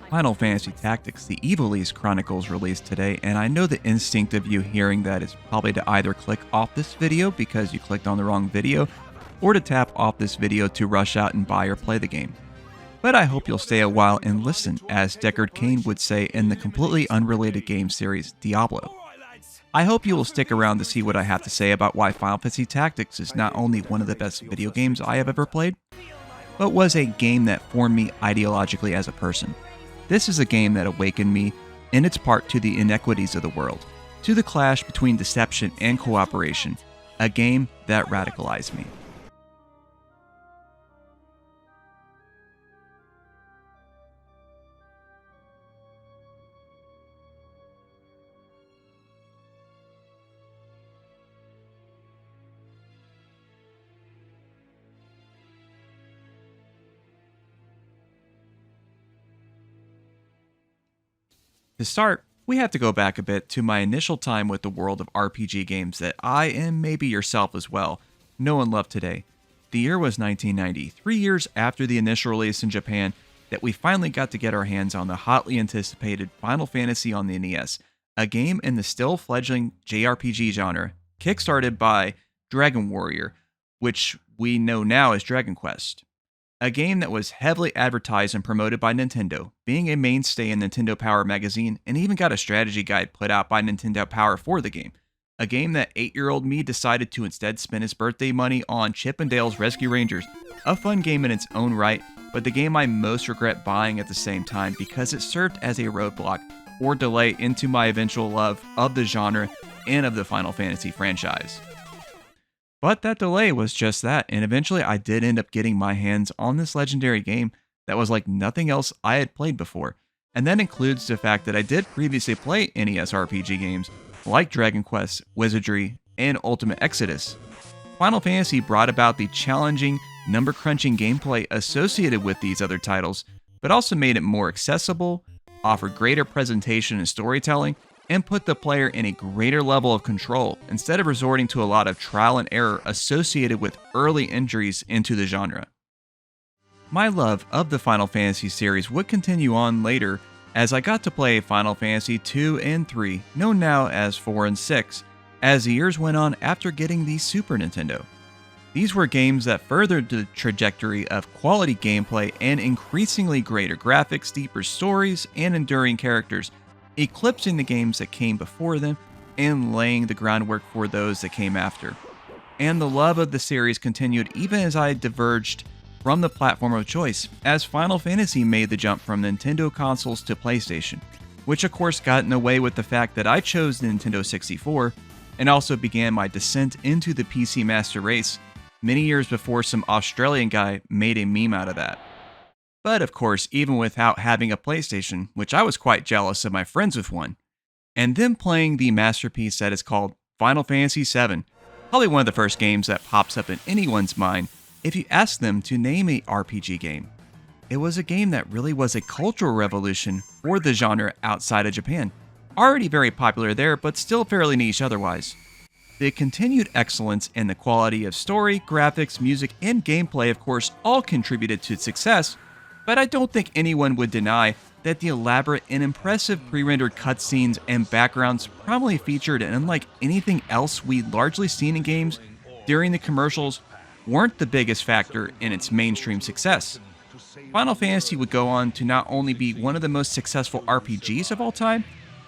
Final Fantasy Tactics, the Ivalice Chronicles released today, and I know the instinct of you hearing that is probably to either click off this video because you clicked on the wrong video, or to tap off this video to rush out and buy or play the game. But I hope you'll stay a while and listen, as Deckard Cain would say in the completely unrelated game series, Diablo. I hope you will stick around to see what I have to say about why Final Fantasy Tactics is not only one of the best video games I have ever played, but was a game that formed me ideologically as a person. This is a game that awakened me, in its part, to the inequities of the world, to the clash between deception and cooperation, a game that radicalized me. To start, we have to go back a bit to my initial time with the world of RPG games that I, and maybe yourself as well, know and love today. The year was 1990, 3 years after the initial release in Japan, that we finally got to get our hands on the hotly anticipated Final Fantasy on the NES, a game in the still fledgling JRPG genre, kickstarted by Dragon Warrior, which we know now as Dragon Quest. A game that was heavily advertised and promoted by Nintendo, being a mainstay in Nintendo Power magazine, and even got a strategy guide put out by Nintendo Power for the game. A game that 8-year-old me decided to instead spend his birthday money on Chip and Dale's Rescue Rangers. A fun game in its own right, but the game I most regret buying at the same time because it served as a roadblock or delay into my eventual love of the genre and of the Final Fantasy franchise. But that delay was just that, and eventually I did end up getting my hands on this legendary game that was like nothing else I had played before. And that includes the fact that I did previously play NES RPG games like Dragon Quest, Wizardry, and Ultimate Exodus. Final Fantasy brought about the challenging, number-crunching gameplay associated with these other titles, but also made it more accessible, offered greater presentation and storytelling, and put the player in a greater level of control instead of resorting to a lot of trial and error associated with early entries into the genre. My love of the Final Fantasy series would continue on later as I got to play Final Fantasy 2 and 3, known now as 4 and 6, as the years went on after getting the Super Nintendo. These were games that furthered the trajectory of quality gameplay and increasingly greater graphics, deeper stories, and enduring characters, eclipsing the games that came before them and laying the groundwork for those that came after. And the love of the series continued even as I diverged from the platform of choice, as Final Fantasy made the jump from Nintendo consoles to PlayStation, which of course got in the way with the fact that I chose the Nintendo 64, and also began my descent into the PC Master Race many years before some Australian guy made a meme out of that. But of course, even without having a PlayStation, which I was quite jealous of my friends with one, and them playing the masterpiece that is called Final Fantasy VII, probably one of the first games that pops up in anyone's mind if you ask them to name a RPG game. It was a game that really was a cultural revolution for the genre outside of Japan, already very popular there but still fairly niche otherwise. The continued excellence in the quality of story, graphics, music, and gameplay of course all contributed to its success, but I don't think anyone would deny that the elaborate and impressive pre-rendered cutscenes and backgrounds probably featured and unlike anything else we'd largely seen in games during the commercials weren't the biggest factor in its mainstream success. Final Fantasy would go on to not only be one of the most successful RPGs of all time,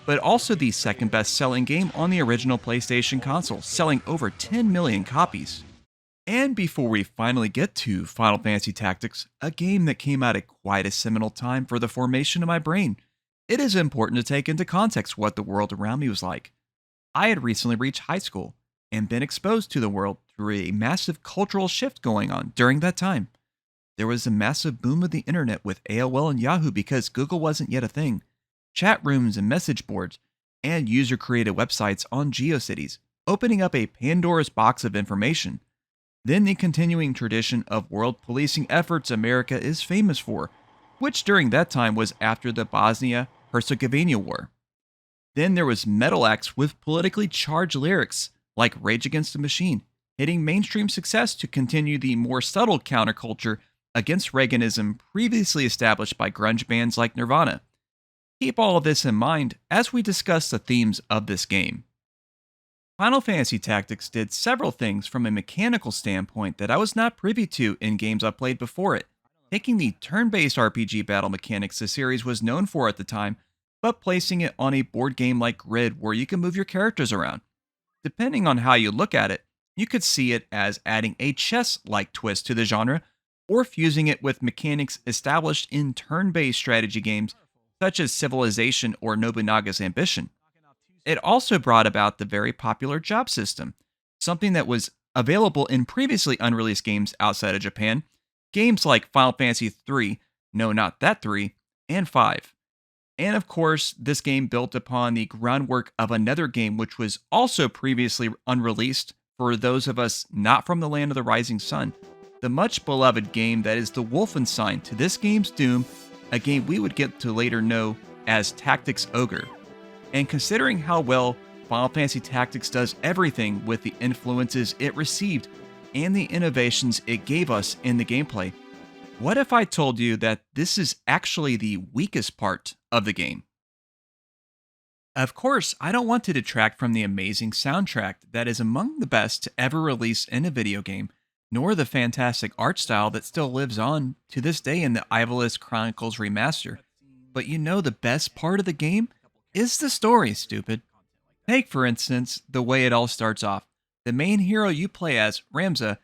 but also the second best-selling game on the original PlayStation console, selling over 10 million copies. And before we finally get to Final Fantasy Tactics, a game that came out at quite a seminal time for the formation of my brain, it is important to take into context what the world around me was like. I had recently reached high school and been exposed to the world through a massive cultural shift going on during that time. There was a massive boom of the internet with AOL and Yahoo because Google wasn't yet a thing, chat rooms and message boards, and user-created websites on GeoCities, opening up a Pandora's box of information. Then the continuing tradition of world policing efforts America is famous for, which during that time was after the Bosnia-Herzegovina War. Then there was metal acts with politically charged lyrics, like Rage Against the Machine, hitting mainstream success to continue the more subtle counterculture against Reaganism previously established by grunge bands like Nirvana. Keep all of this in mind as we discuss the themes of this game. Final Fantasy Tactics did several things from a mechanical standpoint that I was not privy to in games I played before it, taking the turn-based RPG battle mechanics the series was known for at the time, but placing it on a board game-like grid where you can move your characters around. Depending on how you look at it, you could see it as adding a chess-like twist to the genre, or fusing it with mechanics established in turn-based strategy games such as Civilization or Nobunaga's Ambition. It also brought about the very popular job system, something that was available in previously unreleased games outside of Japan, games like Final Fantasy III, no, not that 3, and 5. And of course, this game built upon the groundwork of another game which was also previously unreleased for those of us not from the land of the rising sun, the much beloved game that is the Wolfenstein to this game's doom, a game we would get to later know as Tactics Ogre. And considering how well Final Fantasy Tactics does everything with the influences it received and the innovations it gave us in the gameplay, what if I told you that this is actually the weakest part of the game? Of course, I don't want to detract from the amazing soundtrack that is among the best to ever release in a video game, nor the fantastic art style that still lives on to this day in the Ivalice Chronicles remaster. But you know the best part of the game is the story, stupid. Take, for instance, the way it all starts off. The main hero you play as, Ramza,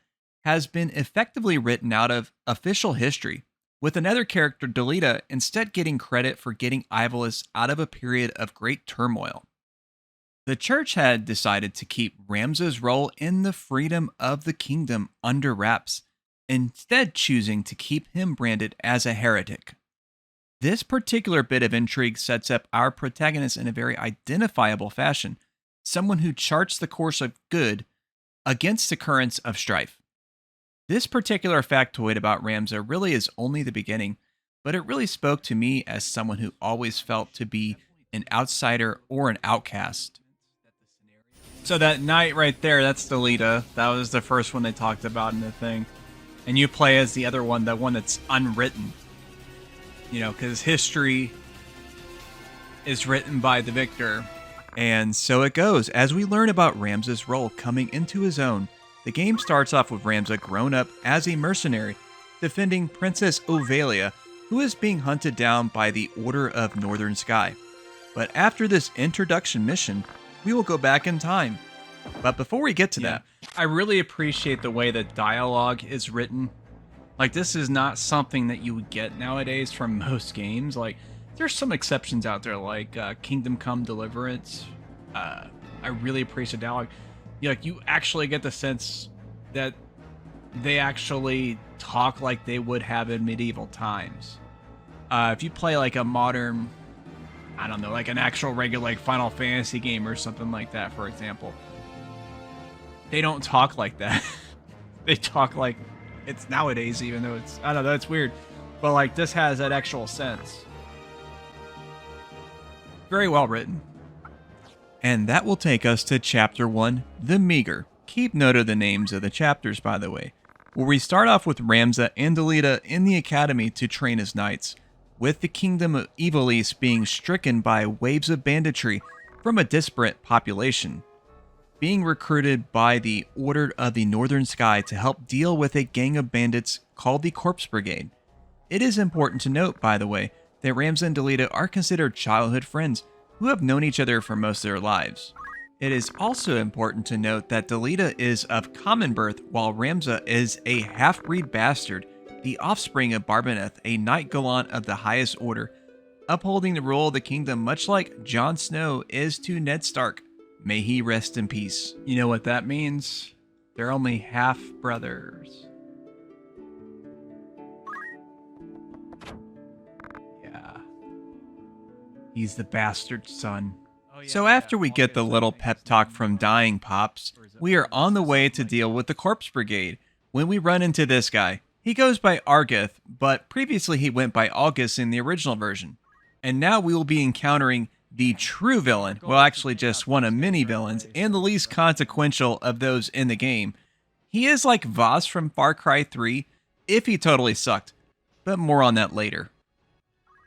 has been effectively written out of official history, with another character, Delita, instead getting credit for getting Ivalice out of a period of great turmoil. The church had decided to keep Ramza's role in the freedom of the kingdom under wraps, instead choosing to keep him branded as a heretic. This particular bit of intrigue sets up our protagonist in a very identifiable fashion, someone who charts the course of good against the currents of strife. This particular factoid about Ramza really is only the beginning, but it really spoke to me as someone who always felt to be an outsider or an outcast. So that knight right there, that's Delita. That was the first one they talked about in the thing. And you play as the other one, the one that's unwritten. You know, because history is written by the victor. And so it goes. As we learn about Ramza's role coming into his own, the game starts off with Ramza grown up as a mercenary, defending Princess Ovalia, who is being hunted down by the Order of Northern Sky. But after this introduction mission, we will go back in time. But before we get to that, I really appreciate the way that dialogue is written. Like, this is not something that you would get nowadays from most games. Like, there's some exceptions out there, like Kingdom Come Deliverance. I really appreciate dialogue. You actually get the sense that they actually talk like they would have in medieval times. If you play like a modern, I don't know, like an actual regular like Final Fantasy game or something like that, for example, they don't talk like that. They talk like it's nowadays, even though it's, I don't know, it's weird. But like, this has that actual sense. Very well written. And that will take us to Chapter 1, The Meager. Keep note of the names of the chapters, by the way, where we start off with Ramza and Delita in the academy to train as knights, with the kingdom of Ivalice being stricken by waves of banditry from a disparate population, being recruited by the Order of the Northern Sky to help deal with a gang of bandits called the Corpse Brigade. It is important to note, by the way, that Ramza and Delita are considered childhood friends who have known each other for most of their lives. It is also important to note that Delita is of common birth while Ramza is a half-breed bastard, the offspring of Barbaneth, a knight gallant of the highest order, upholding the rule of the kingdom much like Jon Snow is to Ned Stark. May he rest in peace. You know what that means? They're only half-brothers. Yeah. He's the bastard son. So after we get the little pep talk from Dying Pops, we are on the way to deal with the Corpse Brigade when we run into this guy. He goes by Argath, but previously he went by Algus in the original version. And now we will be encountering the true villain, well actually just one of many villains, and the least consequential of those in the game. He is like Voss from Far Cry 3, if he totally sucked, but more on that later.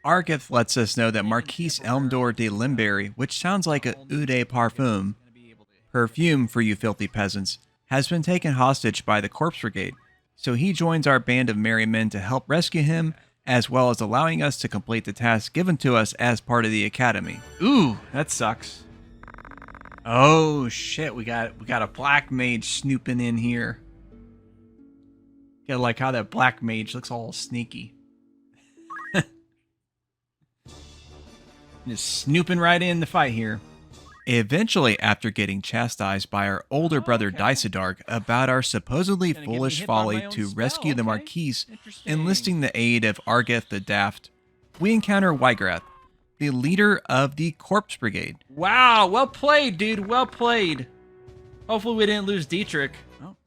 Argath lets us know that Marquise Elmdor de Limberry, which sounds like a eau de parfum, perfume for you filthy peasants, has been taken hostage by the Corpse Brigade, so he joins our band of merry men to help rescue him, as well as allowing us to complete the task given to us as part of the academy. Ooh, that sucks. Oh shit, we got a black mage snooping in here. Gotta like how that black mage looks all sneaky. Just snooping right in the fight here. Eventually, after getting chastised by our older brother Dysadark about our supposedly foolish folly to rescue the Marquise, enlisting the aid of Argath the Daft, we encounter Wiegraf, the leader of the Corpse Brigade. Wow, well played, dude, well played. Hopefully we didn't lose Dietrich.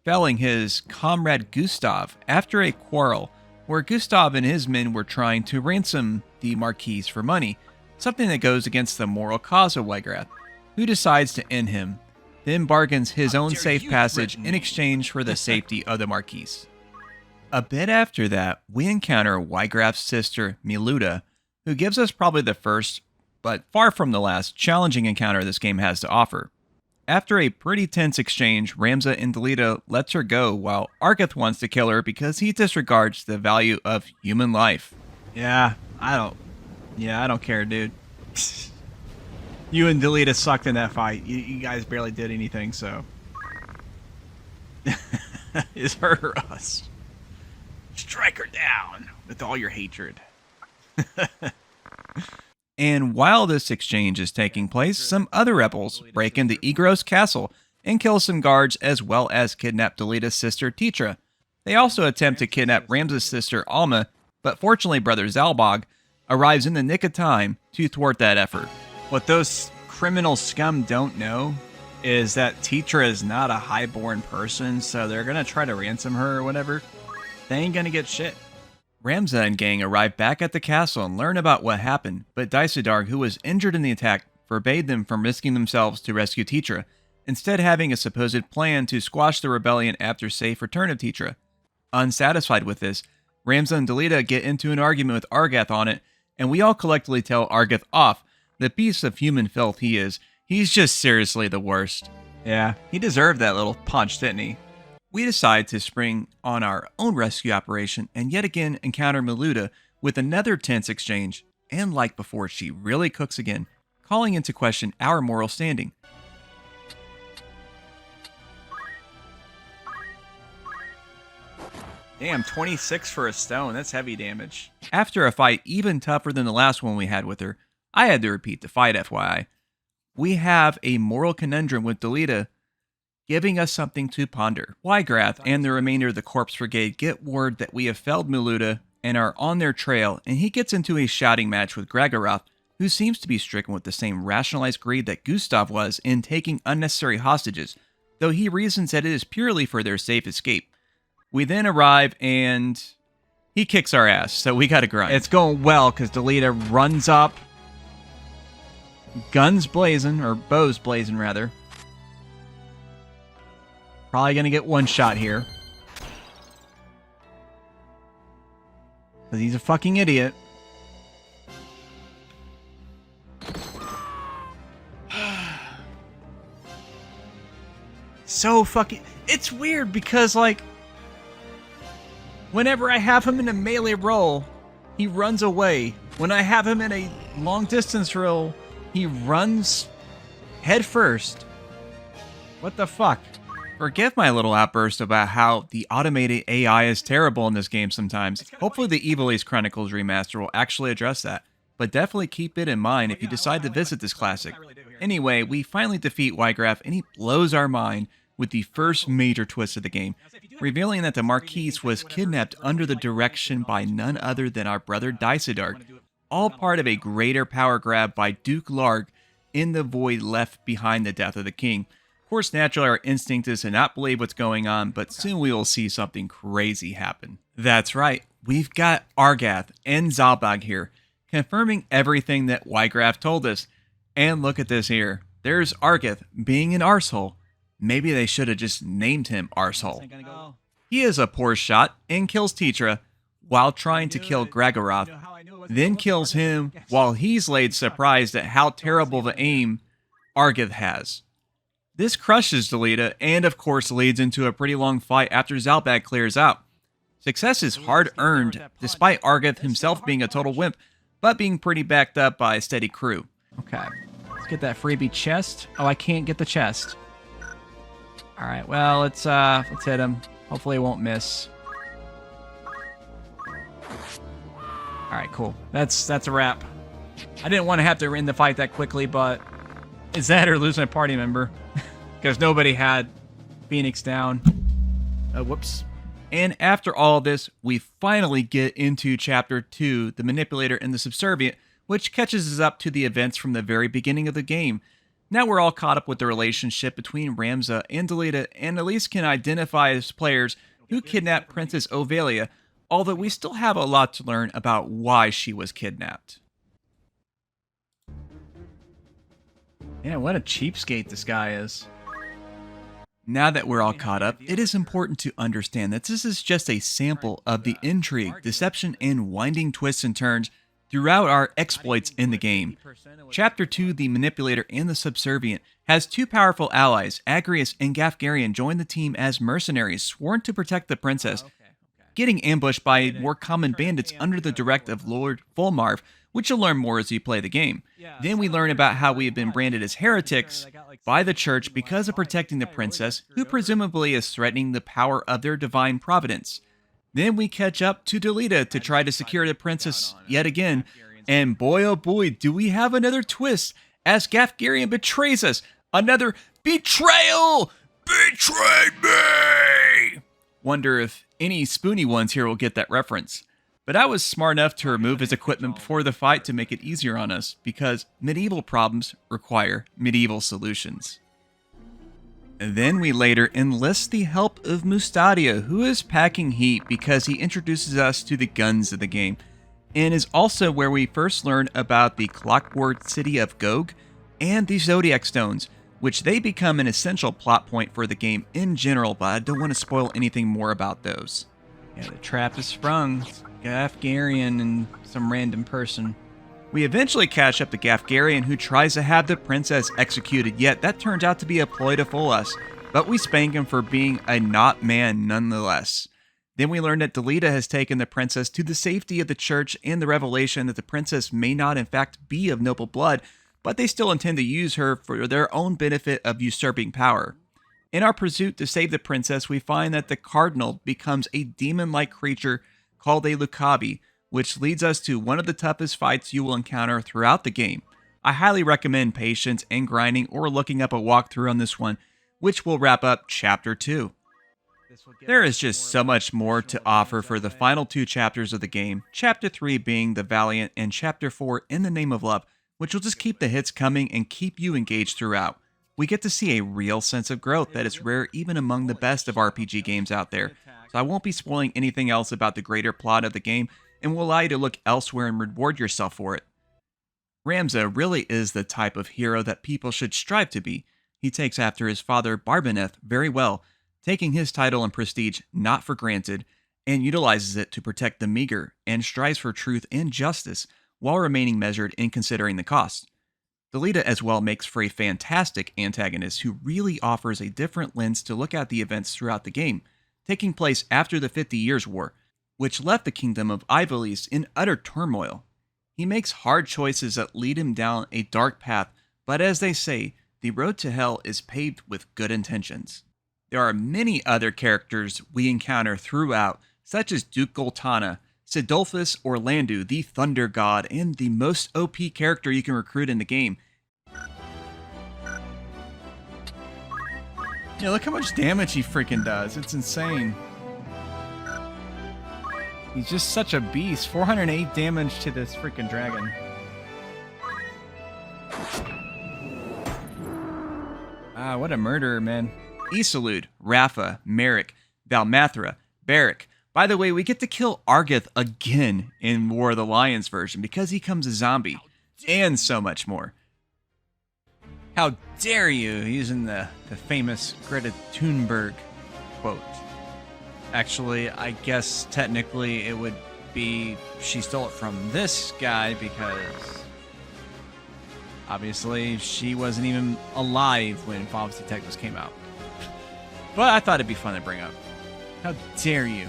Felling his comrade Gustav after a quarrel where Gustav and his men were trying to ransom the Marquise for money, something that goes against the moral cause of Wiegraf, who decides to end him, then bargains his own safe passage in exchange for the safety of the Marquise. A bit after that, we encounter Wiegraf's sister, Milleuda, who gives us probably the first, but far from the last, challenging encounter this game has to offer. After a pretty tense exchange, Ramza and Delita lets her go while Argath wants to kill her because he disregards the value of human life. Yeah, I don't care, dude. You and Delita sucked in that fight. You guys barely did anything, so. It's her or us. Strike her down with all your hatred. And while this exchange is taking place, some other rebels break into Igros Castle and kill some guards as well as kidnap Delita's sister Titra. They also attempt to kidnap Ramza's sister Alma, but fortunately brother Zalbog arrives in the nick of time to thwart that effort. What those criminal scum don't know is that Titra is not a highborn person, so they're going to try to ransom her or whatever. They ain't going to get shit. Ramza and gang arrive back at the castle and learn about what happened, but Dysadark, who was injured in the attack, forbade them from risking themselves to rescue Titra, instead having a supposed plan to squash the rebellion after safe return of Titra. Unsatisfied with this, Ramza and Delita get into an argument with Argath on it, and we all collectively tell Argath off, the piece of human filth he is. He's just seriously the worst. Yeah, he deserved that little punch, didn't he? We decide to spring on our own rescue operation and yet again encounter Milleuda with another tense exchange, and like before, she really cooks again, calling into question our moral standing. Damn, 26 for a stone, that's heavy damage. After a fight even tougher than the last one we had with her, I had to repeat the fight, FYI. We have a moral conundrum with Delita, giving us something to ponder. Wiegraf and the remainder of the Corpse Brigade get word that we have felled Milleuda and are on their trail, and he gets into a shouting match with Gregorath, who seems to be stricken with the same rationalized greed that Gustav was in taking unnecessary hostages, though he reasons that it is purely for their safe escape. We then arrive and he kicks our ass, so we gotta grind. It's going well because Delita runs up, guns blazing, or bows blazing rather. Probably gonna get one shot here. Because he's a fucking idiot. So fucking... It's weird because, like, whenever I have him in a melee roll, he runs away. When I have him in a long distance roll, he runs head first. What the fuck? Forgive my little outburst about how the automated AI is terrible in this game sometimes. Hopefully the Ivalice Chronicles remaster will actually address that, but definitely keep it in mind if you decide to visit this classic. Anyway, we finally defeat Wiegraf and he blows our mind with the first major twist of the game, revealing that the Marquise was kidnapped under the direction by none other than our brother Dysadark, all part of a greater power grab by Duke Larg in the void left behind the death of the king. Of course, naturally, our instinct is to not believe what's going on, but soon we will see something crazy happen. That's right, we've got Argath and Zalbag here, confirming everything that Wiegraf told us. And look at this here. There's Argath being an arsehole. Maybe they should have just named him Arsehole. He is a poor shot and kills Titra, while trying to kill Gregorath, then kills him while he's laid surprised at how terrible of an aim Argath has. This crushes Delita and of course leads into a pretty long fight after Zalbag clears out. Success is hard earned despite Argath himself being a total wimp, but being pretty backed up by a steady crew. Okay, let's get that freebie chest. Oh, I can't get the chest. Alright, well, let's hit him. Hopefully it won't miss. Alright, cool. That's a wrap. I didn't want to have to end the fight that quickly, but it's that or losing a party member. Because nobody had Phoenix down. Whoops. And after all this, we finally get into Chapter 2, The Manipulator and the Subservient, which catches us up to the events from the very beginning of the game. Now we're all caught up with the relationship between Ramza and Delita, and at least can identify as players who kidnapped Princess Ovalia, although we still have a lot to learn about why she was kidnapped. Yeah, what a cheapskate this guy is. Now that we're all caught up, it is important to understand that this is just a sample of the intrigue, deception, and winding twists and turns throughout our exploits in the game. Chapter 2, The Manipulator and the Subservient, has two powerful allies. Agrias and Gafgarian join the team as mercenaries sworn to protect the princess, getting ambushed by more common bandits under the direct of Lord Volmarv, which you'll learn more as you play the game. Then we learn about how we have been branded as heretics by the church because of protecting the princess, who presumably is threatening the power of their divine providence. Then we catch up to Delita to try to secure the princess yet again, and boy oh boy do we have another twist as Gafgarian betrays us. Another betrayal! Betray me! Wonder if any spoony ones here will get that reference. But I was smart enough to remove his equipment before the fight to make it easier on us, because medieval problems require medieval solutions. And then we later enlist the help of Mustadia, who is packing heat because he introduces us to the guns of the game, and is also where we first learn about the clockwork city of Gog and the Zodiac Stones, which they become an essential plot point for the game in general, but I don't want to spoil anything more about those. Yeah, the trap is sprung. Gafgarian and some random person. We eventually catch up to Gafgarian, who tries to have the princess executed, yet that turns out to be a ploy to fool us, but we spank him for being a not man nonetheless. Then we learn that Delita has taken the princess to the safety of the church, and the revelation that the princess may not in fact be of noble blood, but they still intend to use her for their own benefit of usurping power. In our pursuit to save the princess, we find that the cardinal becomes a demon-like creature called a Lucabi, which leads us to one of the toughest fights you will encounter throughout the game. I highly recommend patience and grinding or looking up a walkthrough on this one, which will wrap up Chapter 2. There is just so much more to offer for the final two chapters of the game, Chapter 3 being The Valiant and Chapter 4 In the Name of Love, which will just keep the hits coming and keep you engaged throughout. We get to see a real sense of growth that is rare even among the best of RPG games out there, so I won't be spoiling anything else about the greater plot of the game and will allow you to look elsewhere and reward yourself for it. Ramza really is the type of hero that people should strive to be. He takes after his father Barbaneth very well, taking his title and prestige not for granted, and utilizes it to protect the Meager and strives for truth and justice while remaining measured in considering the cost. Delita as well makes for a fantastic antagonist who really offers a different lens to look at the events throughout the game, taking place after the 50 Years' War, which left the kingdom of Ivalice in utter turmoil. He makes hard choices that lead him down a dark path, but as they say, the road to hell is paved with good intentions. There are many other characters we encounter throughout, such as Duke Goltana, Sidolphus Orlandu, the Thunder God, and the most OP character you can recruit in the game. Yeah, look how much damage he freaking does. It's insane. He's just such a beast. 408 damage to this freaking dragon. Ah, what a murderer, man. Isolde, Rafa, Merrick, Valmathra, Barrick. By the way, we get to kill Argath again in War of the Lions version because he comes a zombie. And so much more. How dare you, using the famous Greta Thunberg quote. Actually, I guess technically it would be she stole it from this guy because obviously she wasn't even alive when Phoenix Detectives came out. But I thought it'd be fun to bring up. How dare you?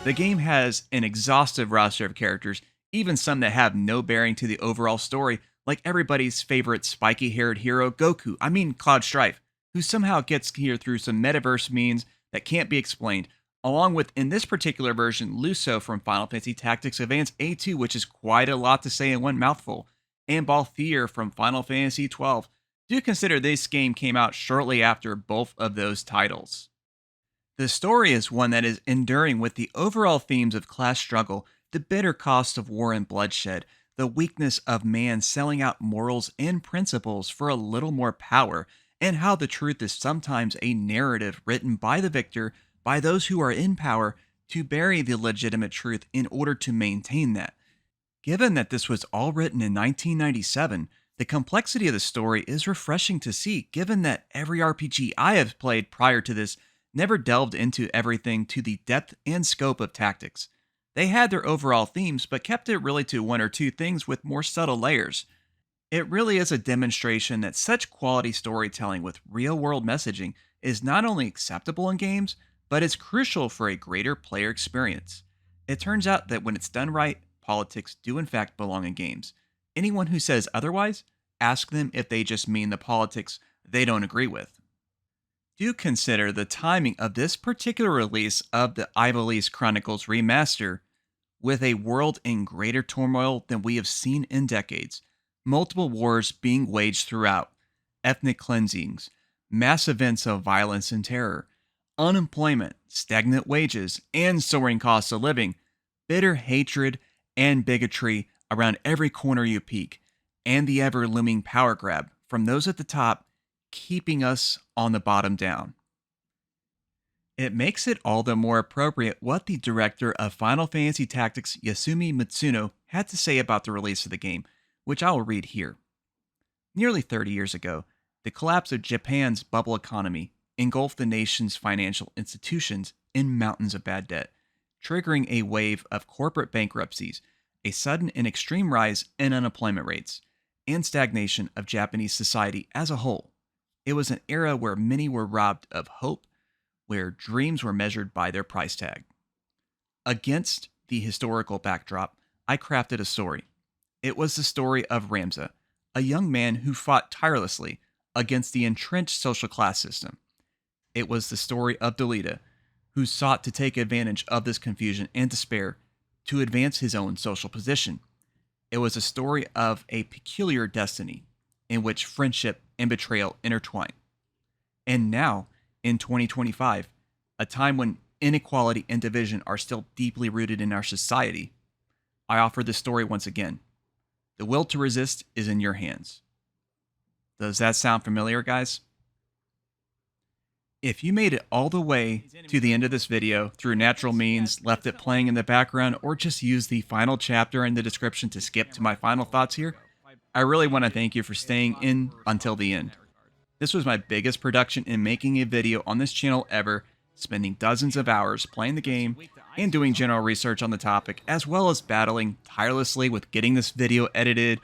The game has an exhaustive roster of characters, even some that have no bearing to the overall story, like everybody's favorite spiky-haired hero, Goku, Cloud Strife, who somehow gets here through some metaverse means that can't be explained, along with, in this particular version, Luso from Final Fantasy Tactics Advance A2, which is quite a lot to say in one mouthful, and Balthier from Final Fantasy XII. Do consider this game came out shortly after both of those titles. The story is one that is enduring with the overall themes of class struggle, the bitter cost of war and bloodshed, the weakness of man selling out morals and principles for a little more power, and how the truth is sometimes a narrative written by the victor, by those who are in power, to bury the legitimate truth in order to maintain that. Given that this was all written in 1997, the complexity of the story is refreshing to see, given that every RPG I have played prior to this never delved into everything to the depth and scope of tactics. They had their overall themes, but kept it really to one or two things with more subtle layers. It really is a demonstration that such quality storytelling with real-world messaging is not only acceptable in games, but is crucial for a greater player experience. It turns out that when it's done right, politics do in fact belong in games. Anyone who says otherwise, ask them if they just mean the politics they don't agree with. Do consider the timing of this particular release of the Ivalice Chronicles remaster with a world in greater turmoil than we have seen in decades. Multiple wars being waged throughout, ethnic cleansings, mass events of violence and terror, unemployment, stagnant wages, and soaring costs of living, bitter hatred and bigotry around every corner you peek, and the ever-looming power grab from those at the top keeping us on the bottom down. It makes it all the more appropriate what the director of Final Fantasy Tactics, Yasumi Matsuno, had to say about the release of the game, which I will read here. Nearly 30 years ago, the collapse of Japan's bubble economy engulfed the nation's financial institutions in mountains of bad debt, triggering a wave of corporate bankruptcies, a sudden and extreme rise in unemployment rates, and stagnation of Japanese society as a whole. It was an era where many were robbed of hope, where dreams were measured by their price tag. Against the historical backdrop, I crafted a story. It was the story of Ramza, a young man who fought tirelessly against the entrenched social class system. It was the story of Delita, who sought to take advantage of this confusion and despair to advance his own social position. It was a story of a peculiar destiny in which friendship and betrayal intertwine. And now, in 2025, a time when inequality and division are still deeply rooted in our society, I offer this story once again. The will to resist is in your hands. Does that sound familiar, guys? If you made it all the way to the end of this video through natural means, left it playing in the background, or just used the final chapter in the description to skip to my final thoughts here, I really want to thank you for staying in until the end. This was my biggest production in making a video on this channel ever, spending dozens of hours playing the game and doing general research on the topic, as well as battling tirelessly with getting this video edited,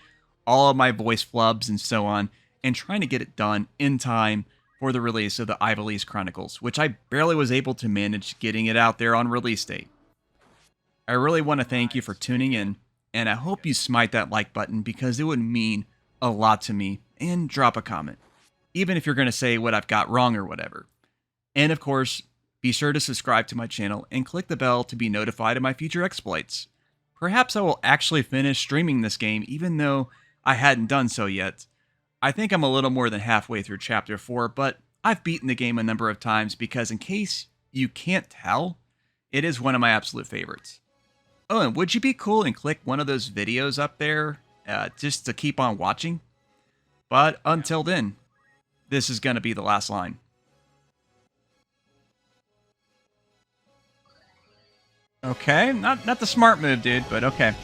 all of my voice flubs and so on, and trying to get it done in time for the release of the Ivalice Chronicles, which I barely was able to manage getting it out there on release date. I really want to thank you for tuning in, and I hope you smite that like button because it would mean a lot to me, and drop a comment, even if you're going to say what I've got wrong or whatever. And of course, be sure to subscribe to my channel and click the bell to be notified of my future exploits. Perhaps I will actually finish streaming this game even though I hadn't done so yet. I think I'm a little more than halfway through Chapter 4, but I've beaten the game a number of times because in case you can't tell, it is one of my absolute favorites. Oh, and would you be cool and click one of those videos up there just to keep on watching? But until then, this is going to be the last line. Okay, not the smart move, dude, but okay.